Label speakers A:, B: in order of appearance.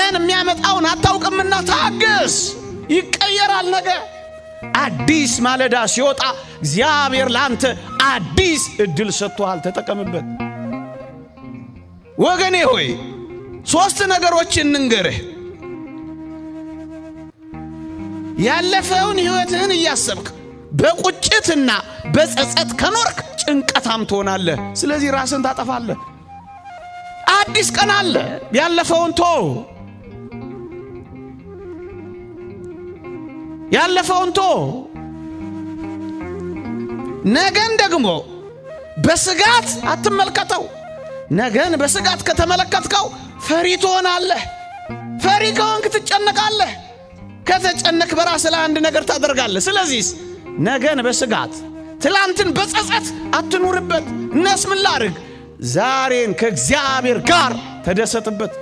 A: ቀን የሚያመጣውን አታውቅምና ታገስ ይቀየራል ነገ አዲስ ማለዳ ሲወጣ እግዚአብሔር ላንተ አዲስ እድል ሰጥቷል ተጠቀምበት ወገኔ ሆይ ሶስት ነገሮችን እንገርህ ያለፈውን ህይወትህን እያሰብክ በቁጭትና በጸጸት ከኖርክ ጭንቀታም ትሆናለህ ስለዚህ ራስን ታጠፋለህ አዲስ ቀን አለ ያለፈውን ነገን ደግሞ በስጋት አትመልከተው ነገን በስጋት ከተመለከትከው ፈሪ ትሆናለህ ፈሪ ከሆንክ ትጨነቃለህ ከተጨነቅ በራስ ላይ አንድ ነገር ታደርጋለህ ስለዚህ ነገን በስጋት ትላንትን በጸጸት አትኑርበት እነስ ምን ላድርግ ዛሬን ከእግዚአብሔር ጋር ተደሰትበት